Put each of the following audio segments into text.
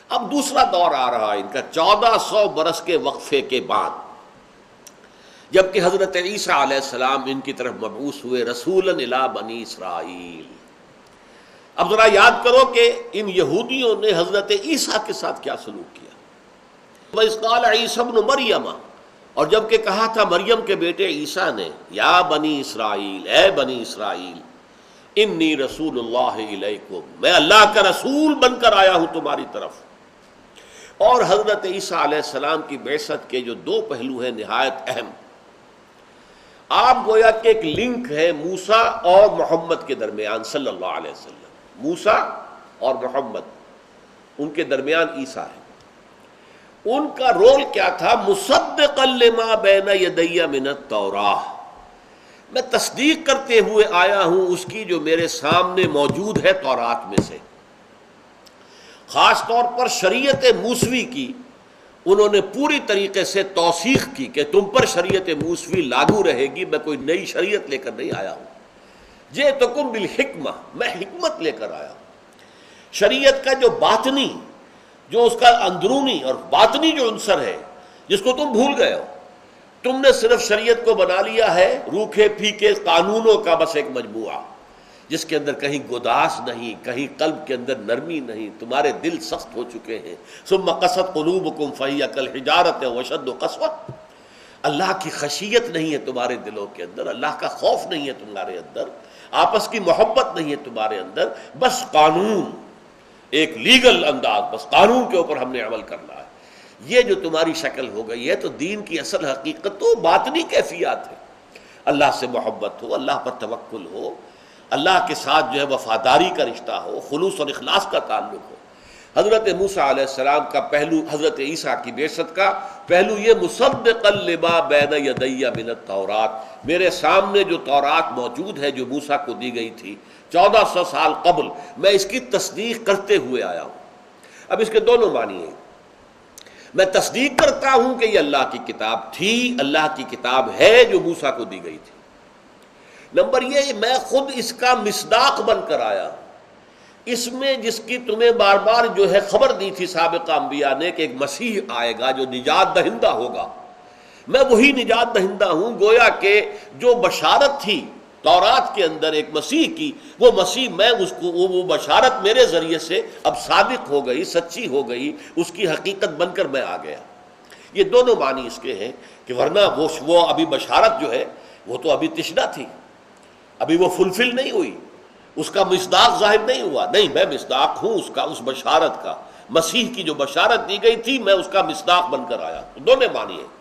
اب دوسرا دور آ رہا ہے ان کا 1400 برس کے وقفے کے بعد، جبکہ حضرت عیسیٰ علیہ السلام ان کی طرف مبعوث ہوئے رسولا الی بنی اسرائیل۔ اب ذرا یاد کرو کہ ان یہودیوں نے حضرت عیسیٰ کے ساتھ کیا سلوک کیا۔ وَإِذْ قَالَ عِیسیٰ ابْنُ مَرْیَمَ، اور جب کہ کہا تھا مریم کے بیٹے عیسیٰ نے، یا بنی اسرائیل، اے بنی اسرائیل، انی رسول اللہ الیکم، میں اللہ کا رسول بن کر آیا ہوں تمہاری طرف۔ اور حضرت عیسیٰ علیہ السلام کی بعثت کے جو دو پہلو ہیں نہایت اہم، آپ گویا کہ ایک لنک ہے موسیٰ اور محمد کے درمیان صلی اللہ علیہ وسلم۔ موسیٰ اور محمد، ان کے درمیان عیسیٰ ہے۔ ان کا رول کیا تھا؟ مصدقا لما بین یدی من التوراہ، میں تصدیق کرتے ہوئے آیا ہوں اس کی جو میرے سامنے موجود ہے تورات میں سے۔ خاص طور پر شریعت موسوی کی انہوں نے پوری طریقے سے توثیق کی کہ تم پر شریعت موسوی لاگو رہے گی، میں کوئی نئی شریعت لے کر نہیں آیا ہوں۔ جئتکم بالحکمہ، میں حکمت لے کر آیا ہوں۔ شریعت کا جو باطنی، جو اس کا اندرونی اور باطنی جو عنصر ہے جس کو تم بھول گئے ہو، تم نے صرف شریعت کو بنا لیا ہے روکھے پھیکے قانونوں کا بس ایک مجموعہ، جس کے اندر کہیں گداس نہیں، کہیں قلب کے اندر نرمی نہیں، تمہارے دل سخت ہو چکے ہیں۔ ثم قست قلوبکم فہی کالحجارۃ واشد قسوۃ، اللہ کی خشیت نہیں ہے تمہارے دلوں کے اندر، اللہ کا خوف نہیں ہے تمہارے اندر، آپس کی محبت نہیں ہے تمہارے اندر، بس قانون، ایک لیگل انداز، بس قانون کے اوپر ہم نے عمل کرنا ہے۔ یہ جو تمہاری شکل ہو گئی ہے تو دین کی اصل حقیقت تو باطنی کیفیات ہے۔ اللہ سے محبت ہو، اللہ پر توکل ہو، اللہ کے ساتھ جو ہے وفاداری کا رشتہ ہو، خلوص اور اخلاص کا تعلق ہو۔ حضرت موسیٰ علیہ السلام کا پہلو، حضرت عیسیٰ کی بعثت کا پہلو یہ مصدقا لما بین یدی من التورات، میرے سامنے جو تورات موجود ہے جو موسیٰ کو دی گئی تھی 1400 سال قبل، میں اس کی تصدیق کرتے ہوئے آیا ہوں۔ اب اس کے دونوں معنی ہیں، میں تصدیق کرتا ہوں کہ یہ اللہ کی کتاب تھی، اللہ کی کتاب ہے جو موسیٰ کو دی گئی تھی۔ نمبر یہ، میں خود اس کا مصداق بن کر آیا، اس میں جس کی تمہیں بار بار جو ہے خبر دی تھی سابقہ انبیاء نے کہ ایک مسیح آئے گا جو نجات دہندہ ہوگا، میں وہی نجات دہندہ ہوں۔ گویا کہ جو بشارت تھی تورات کے اندر ایک مسیح کی، وہ مسیح میں اس کو، وہ بشارت میرے ذریعے سے اب صادق ہو گئی، سچی ہو گئی، اس کی حقیقت بن کر میں آ گیا۔ یہ دونوں معنی اس کے ہیں کہ ورنہ وہ ابھی بشارت جو ہے وہ تو ابھی تشنہ تھی، ابھی وہ فلفل نہیں ہوئی، اس کا مصداق ظاہر نہیں ہوا۔ نہیں، میں مصداق ہوں اس کا، اس بشارت کا، مسیح کی جو بشارت دی گئی تھی میں اس کا مصداق بن کر آیا۔ دونوں معنی ہیں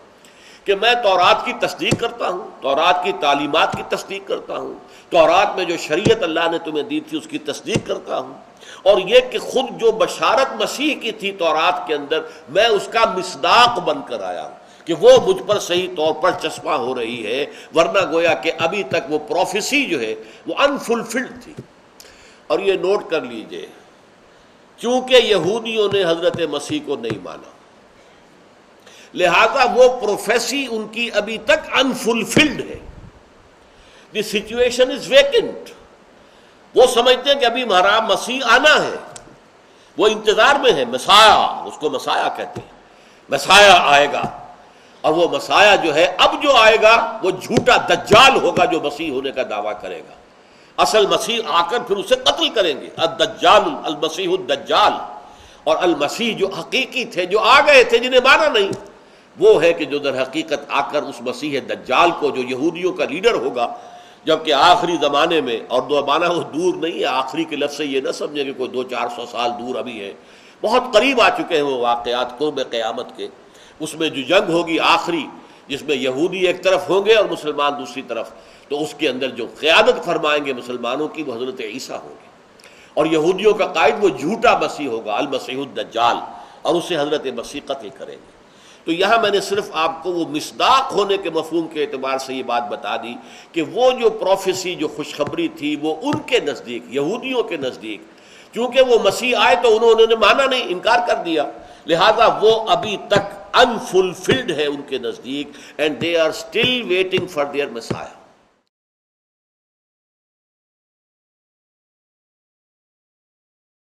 کہ میں تورات کی تصدیق کرتا ہوں، تورات کی تعلیمات کی تصدیق کرتا ہوں، تورات میں جو شریعت اللہ نے تمہیں دی تھی اس کی تصدیق کرتا ہوں، اور یہ کہ خود جو بشارت مسیح کی تھی تورات کے اندر میں اس کا مصداق بن کر آیا ہوں کہ وہ مجھ پر صحیح طور پر چشمہ ہو رہی ہے، ورنہ گویا کہ ابھی تک وہ پروفیسی جو ہے وہ انفلفلڈ تھی۔ اور یہ نوٹ کر لیجئے، چونکہ یہودیوں نے حضرت مسیح کو نہیں مانا، لہذا وہ پروفیسی ان کی ابھی تک انفلفلڈ ہے۔ دی سچویشن از ویکنٹ، وہ سمجھتے ہیں کہ ابھی ہمارا مسیح آنا ہے، وہ انتظار میں ہے، مسایہ، اس کو مسایہ کہتے ہیں، مسایہ آئے گا، اور وہ مسایہ جو ہے اب جو آئے گا وہ جھوٹا دجال ہوگا جو مسیح ہونے کا دعویٰ کرے گا۔ اصل مسیح آ کر پھر اسے قتل کریں گے، الدجال، المسیح الدجال۔ اور المسیح جو حقیقی تھے، جو آ گئے تھے، جنہیں مانا نہیں، وہ ہے کہ جو در حقیقت آ کر اس مسیح دجال کو جو یہودیوں کا لیڈر ہوگا، جبکہ آخری زمانے میں، اور زمانہ وہ دور نہیں ہے، آخری کے لفظ سے یہ نہ سمجھیں کہ کوئی 200-400 سال دور ابھی ہے، بہت قریب آ چکے ہیں وہ واقعات قرب قیامت کے۔ اس میں جو جنگ ہوگی آخری، جس میں یہودی ایک طرف ہوں گے اور مسلمان دوسری طرف، تو اس کے اندر جو قیادت فرمائیں گے مسلمانوں کی وہ حضرت عیسیٰ ہوں گے، اور یہودیوں کا قائد وہ جھوٹا مسیح ہوگا، المسیح الدجال، اور اسے حضرت مسیح قتل کریں گے۔ تو یہاں میں نے صرف آپ کو وہ مصداق ہونے کے مفہوم کے اعتبار سے یہ بات بتا دی کہ وہ جو پروفیسی، جو خوشخبری تھی، وہ ان کے نزدیک، یہودیوں کے نزدیک، چونکہ وہ مسیح آئے تو انہوں نے مانا نہیں، انکار کر دیا، لہذا وہ ابھی تک unfulfilled ہے ان کے نزدیک، and they are still waiting for their Messiah۔